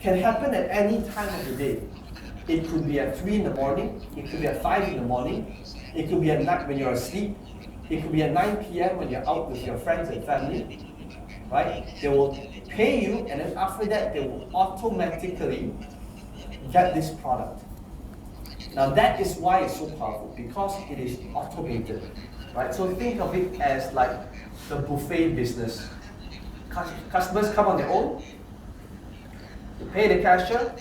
can happen at any time of the day. It could be at 3 in the morning, it could be at 5 in the morning, it could be at night when you're asleep, it could be at 9 p.m. when you're out with your friends and family, right? They will pay you, and then after that, they will automatically get this product. Now that is why it's so powerful, because it is automated, right? So think of it as like the buffet business. Customers come on their own, you pay the cashier,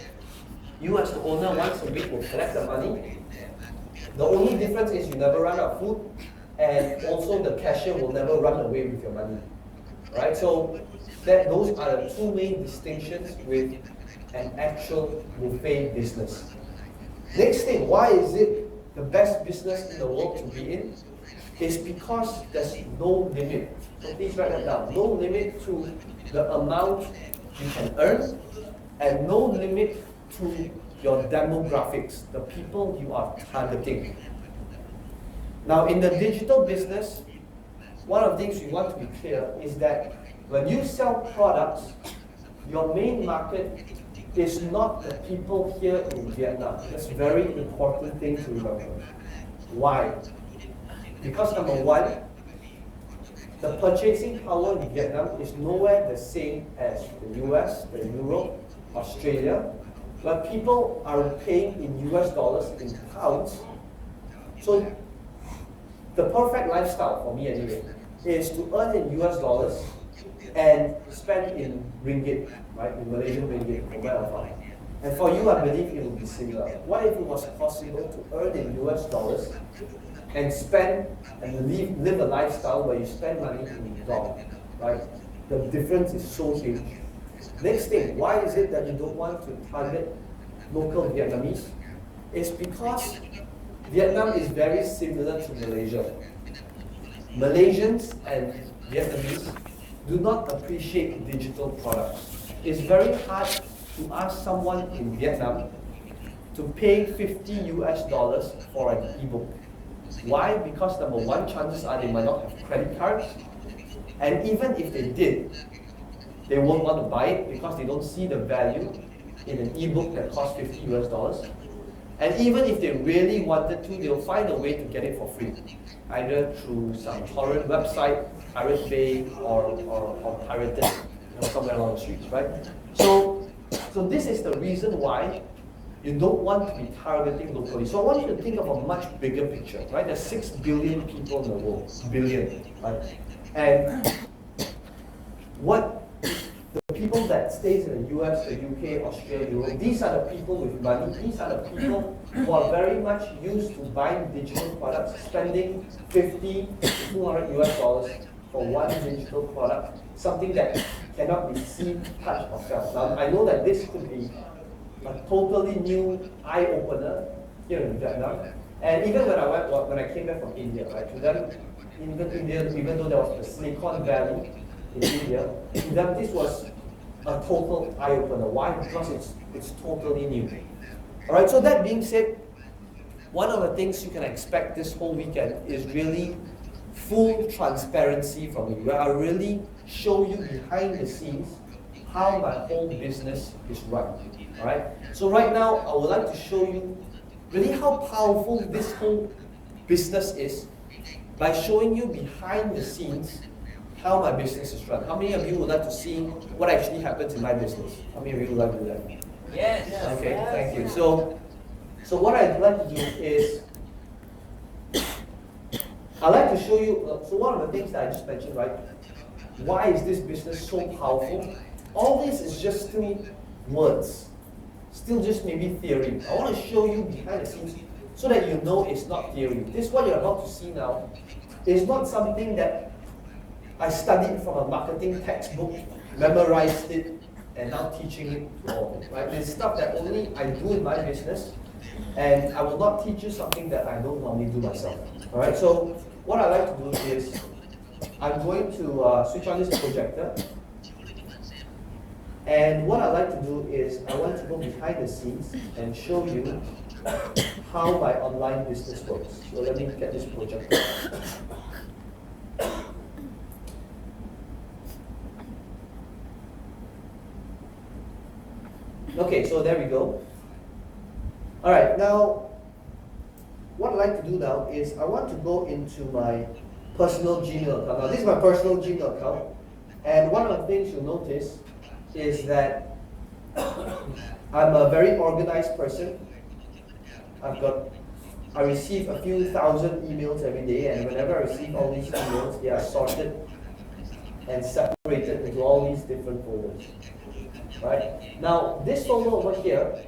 you as the owner once a week will collect the money. The only difference is you never run out of food, and also the cashier will never run away with your money, right? So those are the two main distinctions with an actual buffet business. Next thing, why is it the best business in the world to be in? Is because there's no limit. So please write that down. No limit to the amount you can earn, and no limit to your demographics, the people you are targeting. Now in the digital business, one of the things we want to be clear is that when you sell products, your main market is not the people here in Vietnam. That's a very important thing to remember. Why? Because number one, the purchasing power in Vietnam is nowhere the same as the US, the Europe, Australia, where people are paying in US dollars, in pounds. So the perfect lifestyle for me anyway is to earn in US dollars and spend in ringgit, right, in Malaysian ringgit, or wherever. And for you, I believe it would be similar. What if it was possible to earn in US dollars and spend and live a lifestyle where you spend money in dong, right? The difference is so huge. Next thing, why is it that you don't want to target local Vietnamese? It's because Vietnam is very similar to Malaysia. Malaysians and Vietnamese do not appreciate digital products. It's very hard to ask someone in Vietnam to pay 50 US dollars for an ebook. Why? Because number one, chances are they might not have credit cards, and even if they did, they won't want to buy it because they don't see the value in an ebook that costs 50 US dollars. And even if they really wanted to, they'll find a way to get it for free, either through some torrent website, Pirate Bay, or pirated, somewhere along the streets, right? So this is the reason why you don't want to be targeting locally. So I want you to think of a much bigger picture, right? There's 6 billion people in the world, billion, right? And what the people that stays in the US, the UK, Australia, Europe, these are the people with money. These are the people who are very much used to buying digital products, spending 50 to 200 US dollars for one digital product, something that cannot be seen, touched, or felt. Now, I know that this could be a totally new eye-opener here in Vietnam. And even when I came back from India, right, to them, even though there was the Silicon Valley in India, to them this was a total eye-opener. Why? Because it's totally new. Alright, so that being said, one of the things you can expect this whole weekend is really full transparency from me, where I really show you behind the scenes how my whole business is run. Alright? So right now, I would like to show you really how powerful this whole business is by showing you behind the scenes how my business is run. How many of you would like to see what actually happens in my business? How many of you would like to do that? Yes. Okay, thank you. So what I'd like to do is, I'd like to show you, so one of the things that I just mentioned, right? Why is this business so powerful? All this is just still words, still just maybe theory. I want to show you behind the scenes so that you know it's not theory. This, what you're about to see now, is not something that I studied from a marketing textbook, memorized it, and now teaching it to all. Right? It's stuff that only I do in my business, and I will not teach you something that I don't normally do myself. All right. So what I like to do is I'm going to switch on this projector, and what I like to do is I want to go behind the scenes and show you how my online business works. So let me get this projector. Okay, so there we go. All right, now what I'd like to do now is I want to go into my personal Gmail account. Now this is my personal Gmail account, and one of the things you'll notice is that I'm a very organized person. I receive a few thousand emails every day, and whenever I receive all these emails, they are sorted and separated into all these different folders. Right? Now, this folder over here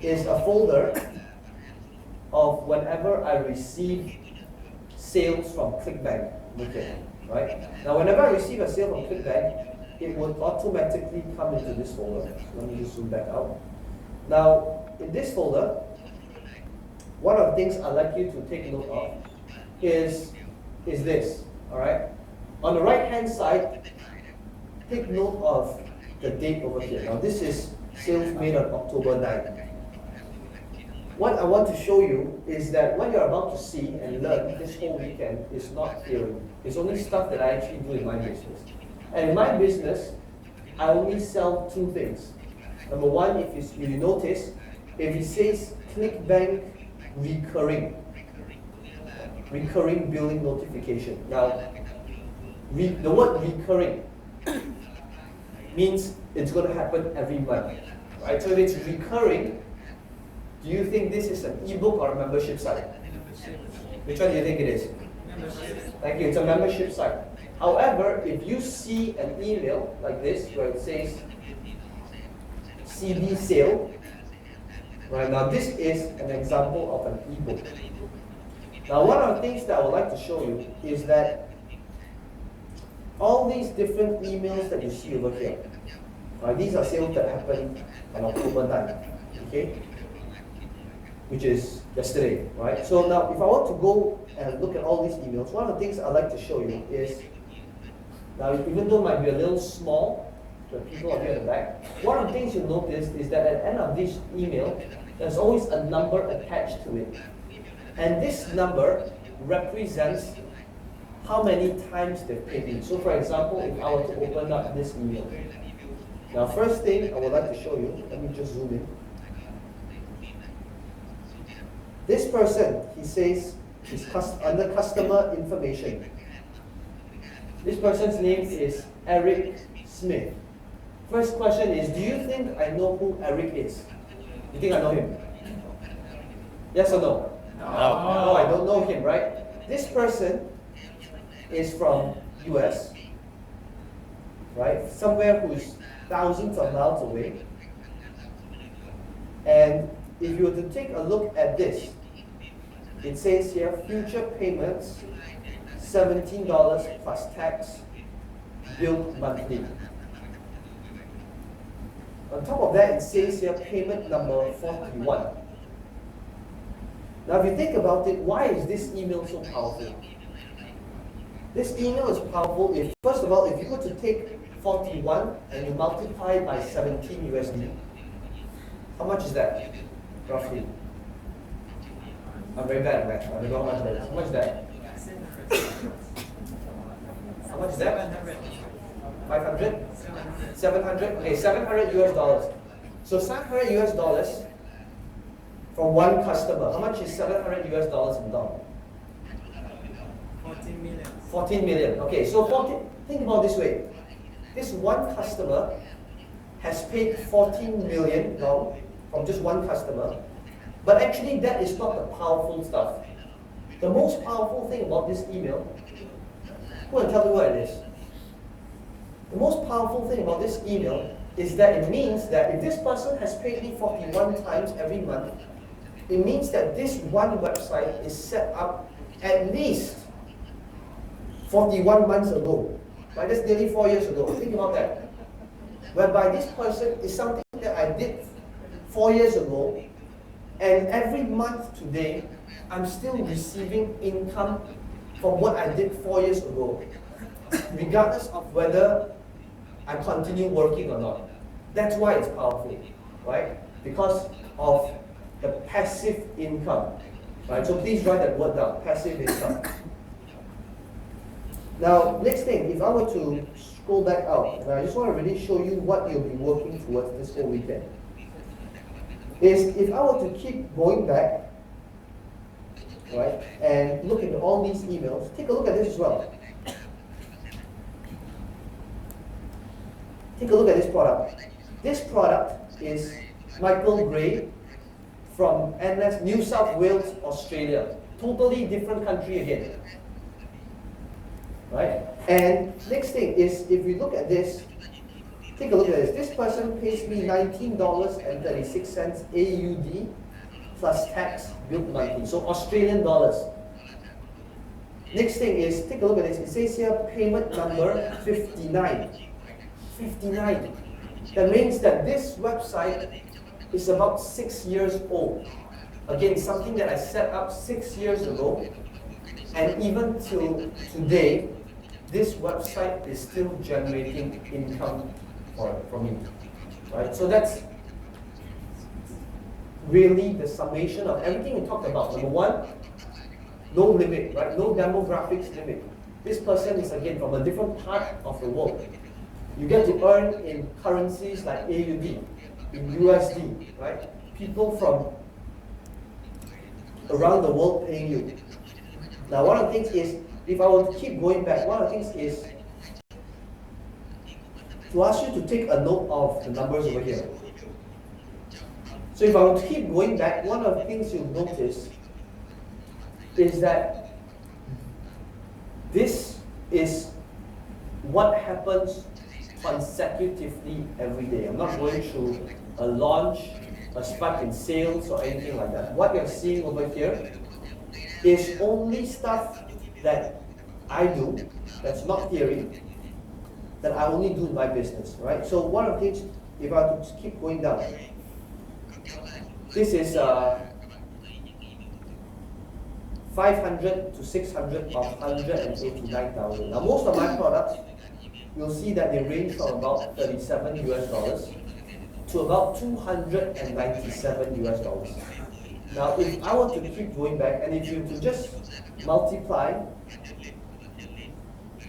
is a folder of whenever I receive sales from ClickBank. Okay, right? Now, whenever I receive a sale from ClickBank, it would automatically come into this folder. Let me just zoom back out. Now, in this folder, one of the things I'd like you to take note of is this, all right? On the right-hand side, take note of the date over here. Now, this is sales made on October 9th. What I want to show you is that what you're about to see and learn this whole weekend is not theory. It's only stuff that I actually do in my business. And in my business, I only sell two things. Number one, if you notice, if it says ClickBank recurring billing notification. Now, the word recurring means it's going to happen every month, right? So if it's recurring, do you think this is an ebook or a membership site? Which one do you think it is? Thank you, it's a membership site. However, if you see an email like this where it says CB sale, right, now this is an example of an ebook. Now one of the things that I would like to show you is that all these different emails that you see over here, right, these are sales that happened on October 9th, okay, which is yesterday, right? So now if I want to go and look at all these emails, one of the things I'd like to show you is, now even though it might be a little small, the people are here in the back, one of the things you'll notice is that at the end of this email, there's always a number attached to it. And this number represents how many times they've paid me. So for example, if I were to open up this email. Now first thing I would like to show you, let me just zoom in. This person, he says, is under customer information. This person's name is Eric Smith. First question is, do you think I know who Eric is? You think I know him? Yes or no? No, I don't know him, right? This person is from US, right? Somewhere who's thousands of miles away. And if you were to take a look at this, it says here, future payments, $17 plus tax, billed monthly. On top of that, it says here, payment number 41. Now, if you think about it, why is this email so powerful? This email is powerful if, first of all, if you were to take 41 and you multiply it by 17 USD, how much is that, roughly? I'm very bad at math. I don't know how much that is. How much is that? How much is that? 500? 700? Okay, 700 US dollars. So 700 US dollars for one customer. How much is 700 US dollars in dollar? 14 million. 14 million. Okay, so think about it this way. This one customer has paid 14 million from just one customer. But actually, that is not the powerful stuff. The most powerful thing about this email, who will tell me what it is? The most powerful thing about this email is that it means that if this person has paid me 41 times every month, it means that this one website is set up at least 41 months ago. Right? That's nearly 4 years ago. Think about that. Whereby this person is something that I did 4 years ago, and every month today, I'm still receiving income from what I did 4 years ago, regardless of whether I continue working or not. That's why it's powerful, right? Because of the passive income, right? So please write that word down, passive income. Now, next thing, if I were to scroll back out, and I just want to really show you what you'll be working towards this whole weekend. Is if I were to keep going back, right, and look into all these emails, take a look at this as well. Take a look at this product. This product is Michael Gray from NS, New South Wales, Australia. Totally different country again. Right? And next thing is, if we look at this, take a look at this. This person pays me $19.36 AUD plus tax billed monthly. So Australian dollars. Next thing is, take a look at this. It says here payment number 59. 59. That means that this website is about 6 years old. Again, something that I set up 6 years ago, and even till today, this website is still generating income for me. Right? So that's really the summation of everything we talked about. Number one, no limit, right? No demographics limit. This person is again from a different part of the world. You get to earn in currencies like AUD, in USD, right? People from around the world paying you. Now, one of the things is, if I were to keep going back, one of the things is to ask you to take a note of the numbers over here. So if I were to keep going back, one of the things you'll notice is that this is what happens consecutively every day. I'm not going through a launch, a spike in sales, or anything like that. What you're seeing over here is only stuff that I do, that's not theory, that I only do in my business, right? So one of the things, if I were to keep going down, this is 500 to 600 of 189,000. Now most of my products, you'll see that they range from about 37 US dollars to about 297 US dollars. Now if I were to keep going back, and if you were to just multiply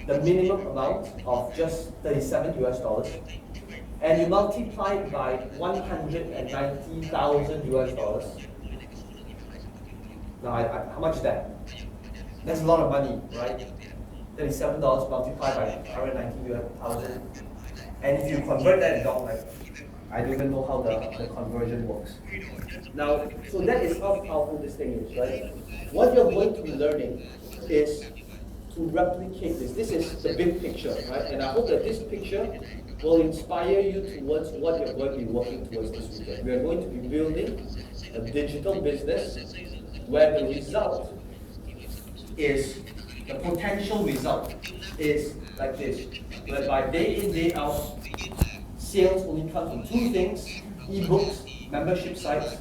the minimum amount of just 37 US dollars, and you multiply it by 190,000 US dollars. Now, how much is that? That's a lot of money, right? $37 multiplied by 190,000. And if you convert that down, like, I don't even know how the conversion works. Now, so that is how powerful this thing is, right? What you're going to be learning is to replicate this. This is the big picture, right? And I hope that this picture will inspire you towards what you're going to be working towards this weekend. We are going to be building a digital business where the result is, the potential result is like this, whereby day in, day out, sales only come from two things: ebooks, membership sites.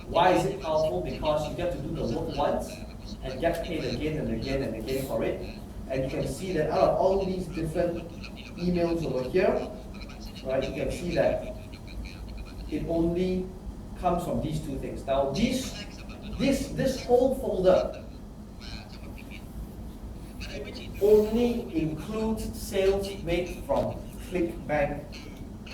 Why is it powerful? Because you get to do the work once and get paid again and again and again for it. And you can see that out of all these different emails over here, right, you can see that it only comes from these two things. Now this whole folder only includes sales made from ClickBank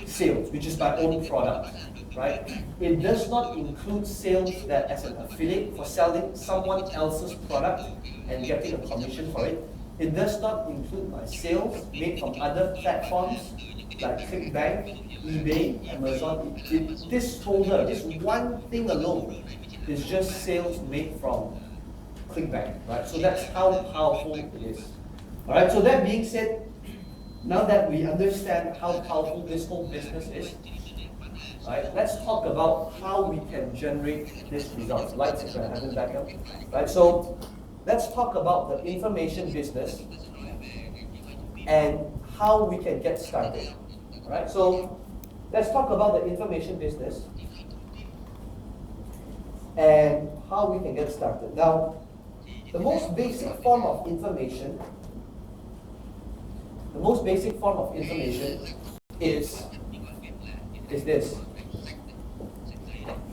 sales, which is my own product, right? It does not include sales that as an affiliate for selling someone else's product and getting a commission for it. It does not include my sales made from other platforms like ClickBank, eBay, Amazon. This folder, this one thing alone, is just sales made from ClickBank, right? So that's how powerful it is. All right, so that being said, now that we understand how powerful this whole business is, right, let's talk about how we can generate these results. Lights, if I have it back up. Right, so let's talk about the information business and how we can get started. All right, so let's talk about the information business and how we can get started. Now, the most basic form of information is this.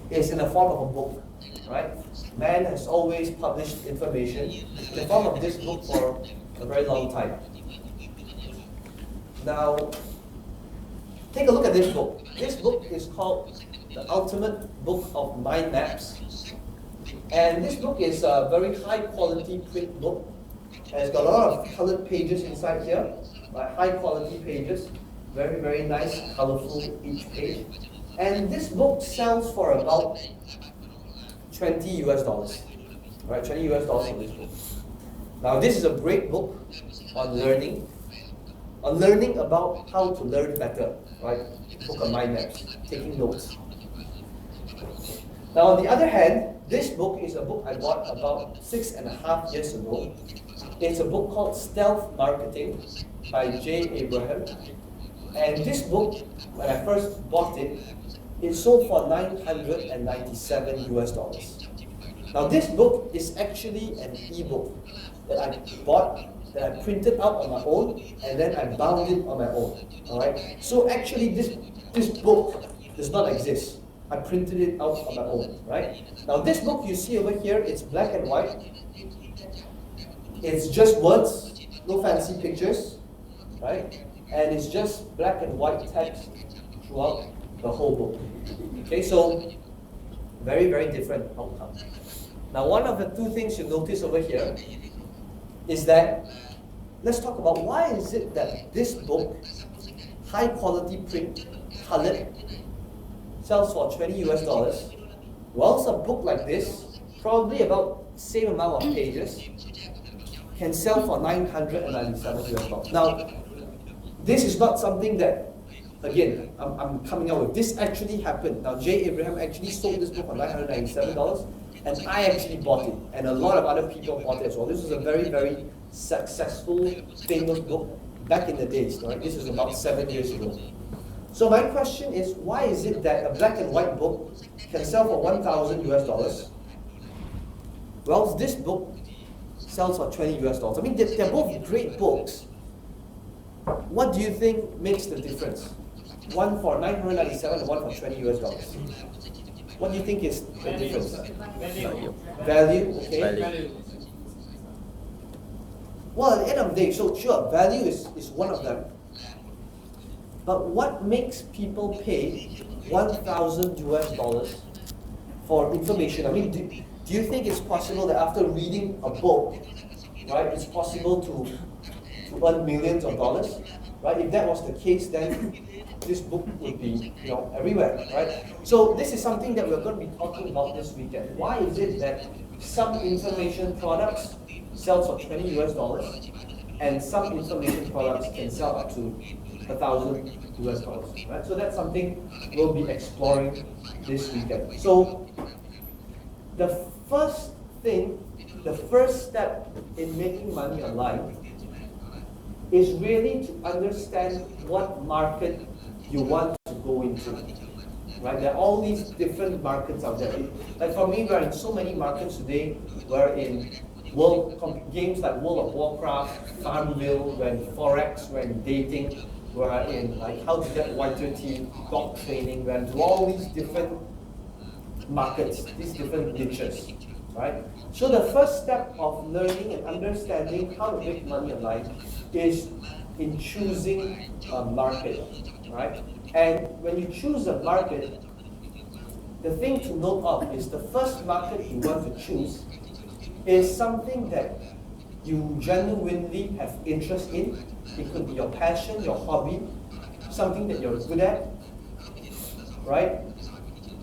It's in the form of a book, right? Man has always published information in the form of this book for a very long time. Now, take a look at this book. This book is called The Ultimate Book of Mind Maps. And this book is a very high quality print book. And it's got a lot of colored pages inside here, like high quality pages. Very, very nice, colorful each page. And this book sells for about $20 US. Right, $20 US for this book. Now this is a great book on learning about how to learn better, right? Book of mind maps, taking notes. Now on the other hand, this book is a book I bought about 6.5 years ago. It's a book called Stealth Marketing by Jay Abraham. And this book, when I first bought it, it sold for $997 US. Now this book is actually an e-book that I bought, that I printed out on my own, and then I bound it on my own. Alright? So actually this book does not exist. I printed it out on my own, right? Now this book you see over here, it's black and white. It's just words, no fancy pictures, right? And it's just black and white text throughout the whole book. Okay, so very, very different outcome. Now one of the two things you notice over here is that, let's talk about why is it that this book, high quality print, colored, sells for $20 US. Whilst a book like this, probably about the same amount of pages, can sell for $997 US. Now, this is not something that, again, I'm coming out with. This actually happened. Now, Jay Abraham actually sold this book for $997, and I actually bought it, and a lot of other people bought it as well. This was a very, very successful, famous book back in the days, right? This is about 7 years ago. So my question is, why is it that a black and white book can sell for $1,000 US, while this book sells for $20 US? I mean, they're both great books. What do you think makes the difference? One for $997 and one for $20 US. What do you think is the difference? Value, okay. Value. Well, at the end of the day, so sure, value is one of them. But what makes people pay $1,000 US for information? I mean, do you think it's possible that after reading a book, right, it's possible to earn millions of dollars? Right? If that was the case, then this book would be, everywhere, right? So this is something that we're going to be talking about this weekend. Why is it that some information products sell for $20 US and some information products can sell up to $1,000 US, right? So that's something we'll be exploring this weekend. So the first step in making money online is really to understand what market you want to go into, right? There are all these different markets out there. Like for me, we're in so many markets today. We're in games like World of Warcraft, Farmville, we're in Forex, we're in dating, we're in like how to get whiter teeth, dog training, we're into all these different markets, these different niches, right? So the first step of learning and understanding how to make money online is in choosing a market, right? And when you choose a market, the thing to note of is the first market you want to choose is something that you genuinely have interest in. It could be your passion, your hobby, something that you're good at, right?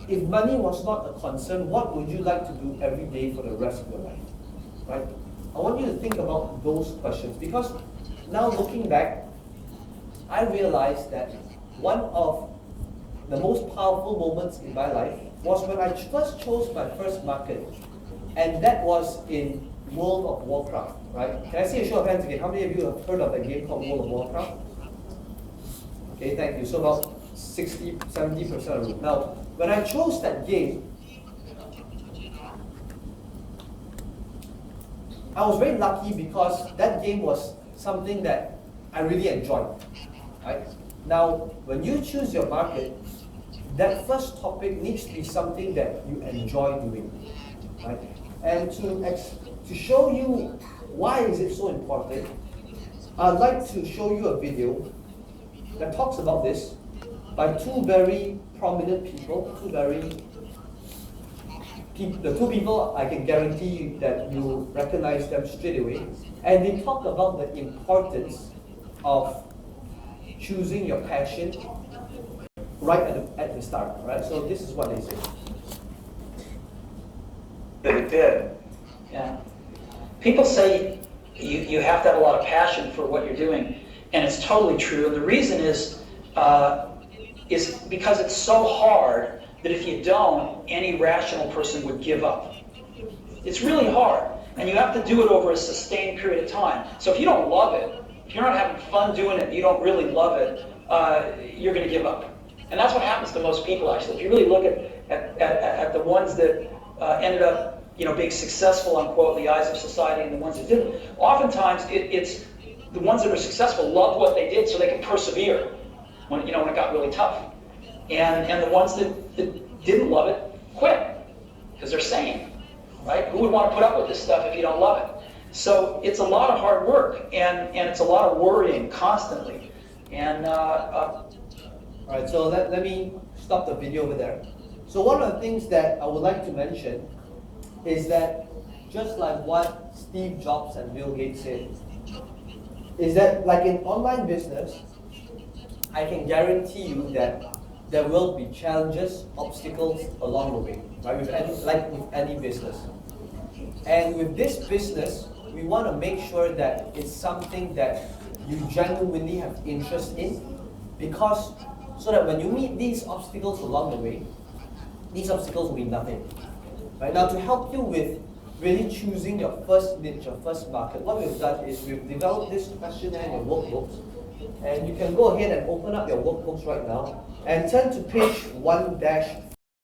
If money was not a concern, what would you like to do every day for the rest of your life, right? I want you to think about those questions, because now looking back, I realized that one of the most powerful moments in my life was when I first chose my first market, and that was in World of Warcraft, right? Can I see a show of hands again? How many of you have heard of that game called World of Warcraft? Okay, thank you. So about 60, 70% of you. Now, when I chose that game, I was very lucky because that game was something that I really enjoyed, right? Now, when you choose your market, that first topic needs to be something that you enjoy doing, right? And to show you why is it so important, I'd like to show you a video that talks about this by two very prominent people, the two people I can guarantee you that you recognize them straight away, and they talk about the importance of choosing your passion right at the start, right? So this is what they say. That it did. Yeah. People say you have to have a lot of passion for what you're doing, and it's totally true. And the reason is because it's so hard that if you don't, any rational person would give up. It's really hard, and you have to do it over a sustained period of time. So if you don't love it, if you're not having fun doing it, you don't really love it, you're going to give up. And that's what happens to most people, actually. If you really look at the ones that ended up, being successful, unquote, in the eyes of society, and the ones that didn't, oftentimes it's the ones that are successful love what they did so they can persevere when it got really tough. And the ones that didn't love it quit because they're sane, right? Who would want to put up with this stuff if you don't love it? So it's a lot of hard work, and it's a lot of worrying constantly. And All right, so let me stop the video over there. So one of the things that I would like to mention is that just like what Steve Jobs and Bill Gates said, is that like in online business, I can guarantee you that there will be challenges, obstacles along the way, right? With any business. And with this business, we want to make sure that it's something that you genuinely have interest in, because so that when you meet these obstacles along the way, these obstacles will be nothing. Right? Now, to help you with really choosing your first niche, your first market, what we've done is we've developed this questionnaire and your workbooks, and you can go ahead and open up your workbooks right now and turn to page 1-3.